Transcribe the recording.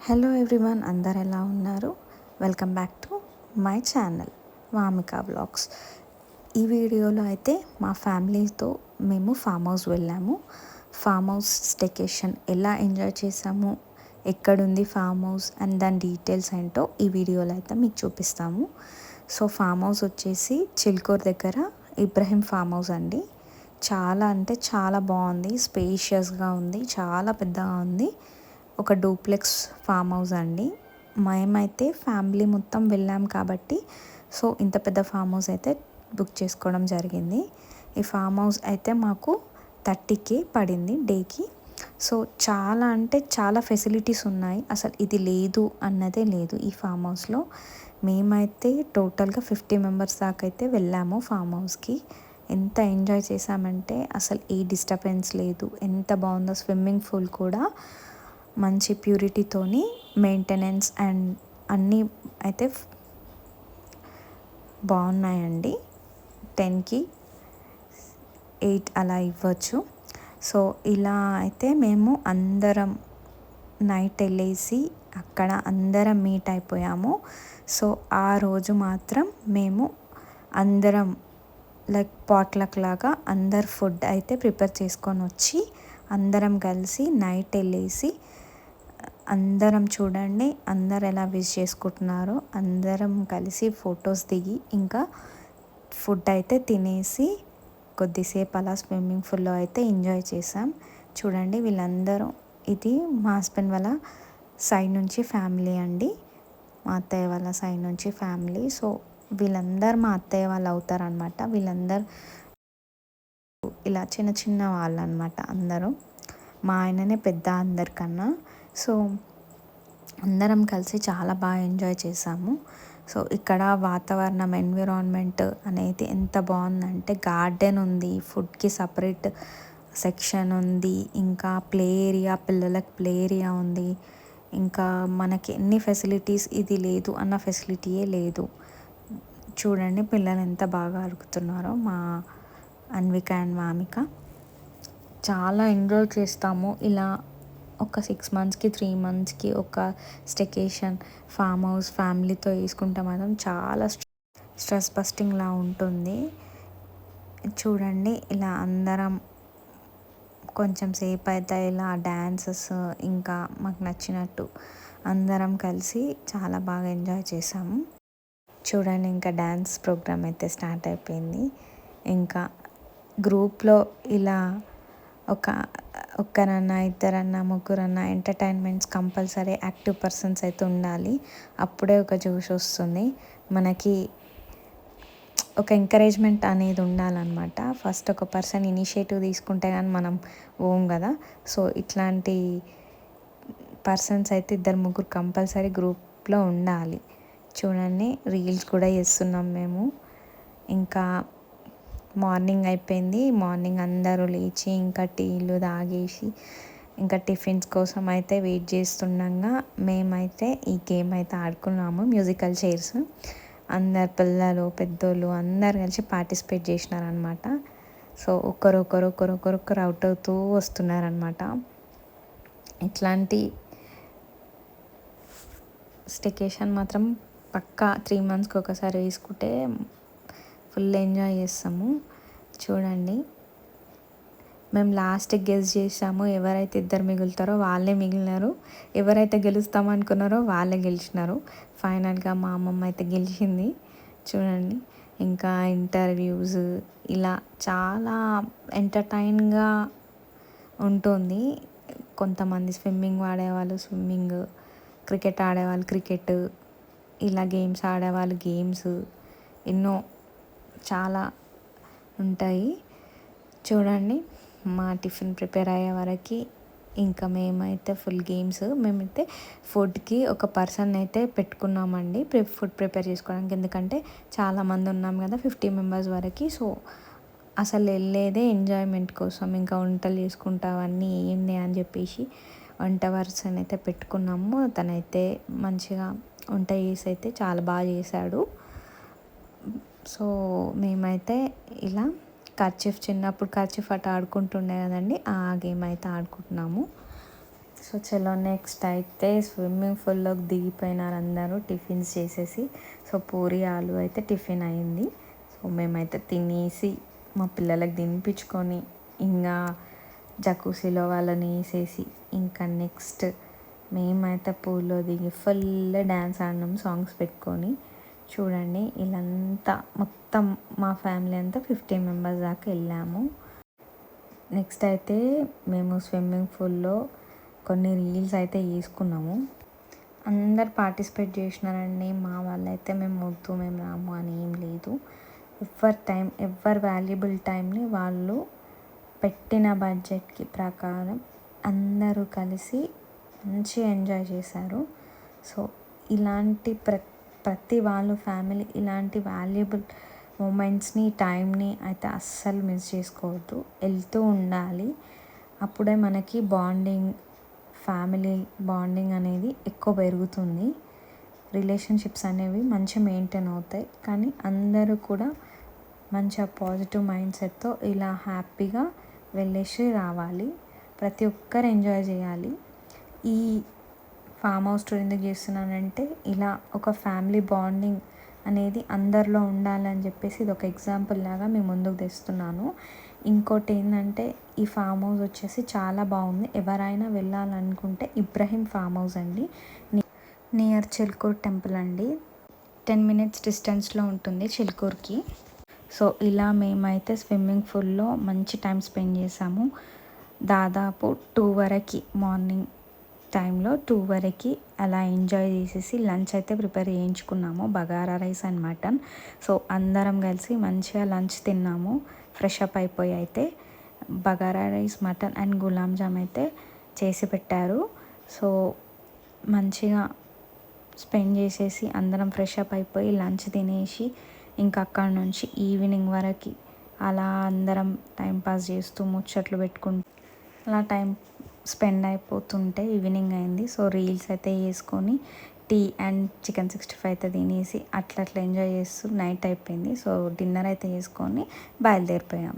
Hello everyone, అందరు ఎలా ఉన్నారు? Welcome back to my channel Vamika vlogs. ఈ వీడియోలో అయితే మా ఫ్యామిలీతో మేము ఫామ్ హౌస్ వెళ్ళాము. ఫామ్ హౌస్ స్టేకేషన్ ఎలా ఎంజాయ్ చేసాము, ఎక్కడుంది ఫామ్ హౌస్ అండ్ దాని డీటెయిల్స్ ఏంటో ఈ వీడియోలో అయితే మీకు చూపిస్తాము. సో ఫామ్ హౌస్ వచ్చేసి చిల్కూరు దగ్గర ఇబ్రహీం ఫామ్ హౌస్ అండి. చాలా అంటే చాలా బాగుంది, స్పేషియస్గా ఉంది, చాలా పెద్దగా ఉంది. ఒక డూప్లెక్స్ ఫామ్ హౌస్ అండి. మేమైతే ఫ్యామిలీ మొత్తం వెళ్ళాం కాబట్టి సో ఇంత పెద్ద ఫామ్ హౌస్ అయితే బుక్ చేసుకోవడం జరిగింది. ఈ ఫామ్ హౌస్ అయితే మాకు 30K పడింది డేకి. సో చాలా అంటే చాలా ఫెసిలిటీస్ ఉన్నాయి, అసలు ఇది లేదు అన్నదే లేదు ఈ ఫామ్ హౌస్లో. మేమైతే టోటల్గా 50 మెంబర్స్ దాకా అయితే వెళ్ళాము ఫామ్ హౌస్కి. ఎంత ఎంజాయ్ చేసామంటే అసలు ఏ డిస్టర్బెన్స్ లేదు, ఎంత బాగుందో. స్విమ్మింగ్ పూల్ కూడా మంచి ప్యూరిటీతోని మెయింటెనెన్స్ అండ్ అన్నీ అయితే బాగున్నాయండి. 10కి 8 అలా ఇవ్వచ్చు. సో ఇలా అయితే మేము అందరం నైట్ వెళ్ళేసి అక్కడ అందరం మీట్ అయిపోయాము. సో ఆ రోజు మాత్రం మేము అందరం లైక్ పాట్లక్ లాగా అందరు ఫుడ్ అయితే ప్రిపేర్ చేసుకొని వచ్చి అందరం కలిసి నైట్ వెళ్ళేసి అందరం చూడండి అందరు ఎలా విష్ చేసుకుంటున్నారో. అందరం కలిసి ఫొటోస్ దిగి ఇంకా ఫుడ్ అయితే తినేసి కొద్దిసేపు అలా స్విమ్మింగ్ పూల్లో అయితే ఎంజాయ్ చేసాం. చూడండి వీళ్ళందరూ, ఇది మా హస్బెండ్ వాళ్ళ సైడ్ నుంచి ఫ్యామిలీ అండి, మా అత్తయ్య వాళ్ళ సైడ్ నుంచి ఫ్యామిలీ. సో వీళ్ళందరూ మా అత్తయ్య వాళ్ళు అవుతారనమాట. వీళ్ళందరూ ఇలా చిన్న చిన్న వాళ్ళు అనమాట అందరూ. మా ఆయననే పెద్ద అందరికన్నా. సో అందరం కలిసి చాలా బాగా ఎంజాయ్ చేసాము. సో ఇక్కడ వాతావరణం, ఎన్విరాన్మెంట్ అనేది ఎంత బాగుందంటే గార్డెన్ ఉంది, ఫుడ్కి సపరేట్ సెక్షన్ ఉంది, ఇంకా ప్లే ఏరియా, పిల్లలకు ప్లే ఏరియా ఉంది. ఇంకా మనకి ఎన్ని ఫెసిలిటీస్, ఇది లేదు అన్న ఫెసిలిటీయే లేదు. చూడండి పిల్లలు ఎంత బాగా అడుగుతున్నారో మా అన్విక అండ్ వామిక. చాలా ఎంజాయ్ చేస్తాము ఇలా. ఒక 6 మంత్స్కి 3 మంత్స్కి ఒక స్టేకేషన్ ఫామ్ హౌస్ ఫ్యామిలీతో వేసుకుంటే మాత్రం చాలా స్ట్రెస్ బస్టింగ్లా ఉంటుంది. చూడండి ఇలా అందరం కొంచెం సేపు అయితే ఇలా డ్యాన్సెస్ ఇంకా మాకు నచ్చినట్టు అందరం కలిసి చాలా బాగా ఎంజాయ్ చేసాము. చూడండి ఇంకా డ్యాన్స్ ప్రోగ్రామ్ అయితే స్టార్ట్ అయిపోయింది. ఇంకా గ్రూప్లో ఇలా ఒక్కరన్నా, ఇద్దరన్నా, ముగ్గురన్నా ఎంటర్టైన్మెంట్స్ కంపల్సరీ యాక్టివ్ పర్సన్స్ అయితే ఉండాలి. అప్పుడే ఒక జోష్ వస్తుంది మనకి, ఒక ఎంకరేజ్మెంట్ అనేది ఉండాలన్నమాట. ఫస్ట్ ఒక పర్సన్ ఇనిషియేటివ్ తీసుకుంటే కానీ మనం ఓం కదా. సో ఇట్లాంటి పర్సన్స్ అయితే ఇద్దరు ముగ్గురు కంపల్సరీ గ్రూప్లో ఉండాలి. చూడండి రీల్స్ కూడా చేస్తున్నాం మేము. ఇంకా మార్నింగ్ అయిపోయింది. మార్నింగ్ అందరూ లేచి ఇంకా టీలు తాగేసి ఇంకా టిఫిన్స్ కోసం అయితే వెయిట్ చేస్తుండగా మేమైతే ఈ గేమ్ అయితే ఆడుకున్నాము. మ్యూజికల్ చైర్స్ అందరు పిల్లలు పెద్దోళ్ళు అందరు కలిసి పార్టిసిపేట్ చేసినారనమాట. సో ఒకరొకరు అవుట్ అవుతూ వస్తున్నారనమాట. ఇట్లాంటి స్టేకేషన్ మాత్రం పక్కా 3 మంత్స్కి ఒకసారి వేసుకుంటే ఫుల్ ఎంజాయ్ చేస్తాము. చూడండి మేము లాస్ట్కి గెస్ చేసాము, ఎవరైతే ఇద్దరు మిగులుతారో వాళ్ళే మిగిలినారు, ఎవరైతే గెలుస్తామో అనుకున్నారో వాళ్ళే గెలిచినారు. ఫైనల్గా మా అమ్మమ్మ అయితే గెలిచింది. చూడండి ఇంకా ఇంటర్వ్యూస్ ఇలా చాలా ఎంటర్టైన్గా ఉంటుంది. కొంతమంది స్విమ్మింగ్ ఆడేవాళ్ళు స్విమ్మింగ్, క్రికెట్ ఆడేవాళ్ళు క్రికెట్, ఇలా గేమ్స్ ఆడేవాళ్ళు గేమ్స్, ఎన్నో చాలా ఉంటాయి. చూడండి మా టిఫిన్ ప్రిపేర్ అయ్యే వరకు ఇంకా మేమైతే ఫుల్ గేమ్స్. మేమైతే ఫుడ్కి ఒక పర్సన్ అయితే పెట్టుకున్నామండి ఫుడ్ ప్రిపేర్ చేసుకోవడానికి. ఎందుకంటే చాలామంది ఉన్నాం కదా, 50 మెంబర్స్ వరకు. సో అసలు వెళ్ళేదే ఎంజాయ్మెంట్ కోసం, ఇంకా వంటలు చేసుకుంటావన్నీ ఏంది అని చెప్పేసి వంట పర్సన్ అయితే పెట్టుకున్నాము. తనైతే మంచిగా వంట చేసి అయితే చాలా బాగా చేశాడు. సో మేమైతే ఇలా చిన్నప్పుడు కర్చీఫ్ అట్ట ఆడుకుంటుండే కదండి, ఆ గేమ్ అయితే ఆడుకుంటున్నాము. సో చలో నెక్స్ట్ అయితే స్విమ్మింగ్ పూల్లోకి దిగిపోయినారు అందరూ టిఫిన్స్ చేసేసి. సో పూరి ఆలు అయితే టిఫిన్ అయింది. సో మేమైతే తినేసి మా పిల్లలకి తినిపించుకొని ఇంకా జకూసీలో వాళ్ళని వేసేసి ఇంకా నెక్స్ట్ మేమైతే పూల్లో దిగి ఫుల్ డ్యాన్స్ ఆడినాం సాంగ్స్ పెట్టుకొని. చూడండి ఇలాంతా మొత్తం మా ఫ్యామిలీ అంతా 15 మెంబర్స్ దాకా వెళ్ళాము. నెక్స్ట్ అయితే మేము స్విమ్మింగ్ పూల్లో కొన్ని రీల్స్ అయితే వేసుకున్నాము. అందరు పార్టిసిపేట్ చేసినారండి. మా వాళ్ళైతే మేము వద్దు మేము రాము అని ఏం లేదు. ఎవరి వాల్యుబుల్ టైంని వాళ్ళు పెట్టిన బడ్జెట్కి ప్రకారం అందరూ కలిసి మంచిగా ఎంజాయ్ చేశారు. సో ఇలాంటి ప్రతి వాళ్ళు ఫ్యామిలీ ఇలాంటి వాల్యుబుల్ మూమెంట్స్ని టైంని అయితే అస్సలు మిస్ చేసుకోవద్దు, వెళ్తూ ఉండాలి. అప్పుడే మనకి ఫ్యామిలీ బాండింగ్ అనేది ఎక్కువ పెరుగుతుంది. రిలేషన్షిప్స్ అనేవి మంచిగా మెయింటైన్ అవుతాయి. కానీ అందరూ కూడా మంచిగా పాజిటివ్ మైండ్ సెట్తో ఇలా హ్యాపీగా వెళ్ళేసి రావాలి. ప్రతి ఒక్కరు ఎంజాయ్ చేయాలి. ఈ ఫామ్ హౌస్ టూర్ ఎందుకు చేస్తున్నానంటే ఇలా ఒక ఫ్యామిలీ బాండింగ్ అనేది అందరిలో ఉండాలని చెప్పేసి ఇది ఒక ఎగ్జాంపుల్ లాగా మీ ముందుకు తెస్తున్నాను. ఇంకోటి ఏంటంటే ఈ ఫామ్ హౌస్ వచ్చేసి చాలా బాగుంది. ఎవరైనా వెళ్ళాలనుకుంటే ఇబ్రహీం ఫామ్ హౌస్ అండి, నియర్ చిల్కూర్ టెంపుల్ అండి. 10 minutes డిస్టెన్స్లో ఉంటుంది చిల్కూర్కి. సో ఇలా మేమైతే స్విమ్మింగ్ పూల్లో మంచి టైం స్పెండ్ చేసాము. దాదాపు 2 వరకు మార్నింగ్ టైంలో 2 వరకు అలా ఎంజాయ్ చేసేసి లంచ్ అయితే ప్రిపేర్ చేయించుకున్నాము. Bagara rice and mutton. So అందరం కలిసి మంచిగా లంచ్ తిన్నాము. ఫ్రెష్ అప్ అయిపోయి అయితే bagara rice, mutton and gulab jam అయితే చేసి పెట్టారు. సో మంచిగా స్పెండ్ చేసేసి అందరం ఫ్రెష్ అప్ అయిపోయి లంచ్ తినేసి ఇంకా అక్కడ నుంచి ఈవినింగ్ వరకు అలా అందరం టైంపాస్ చేస్తూ ముచ్చట్లు పెట్టుకుంటూ అలా టైం స్పెండ్ అయిపోతుంటే ఈవినింగ్ అయింది. సో రీల్స్ అయితే వేసుకొని టీ అండ్ చికెన్ 65 అయితే తినేసి అట్లా ఎంజాయ్ చేస్తూ నైట్ అయిపోయింది. సో డిన్నర్ అయితే చేసుకొని బయలుదేరిపోయాం.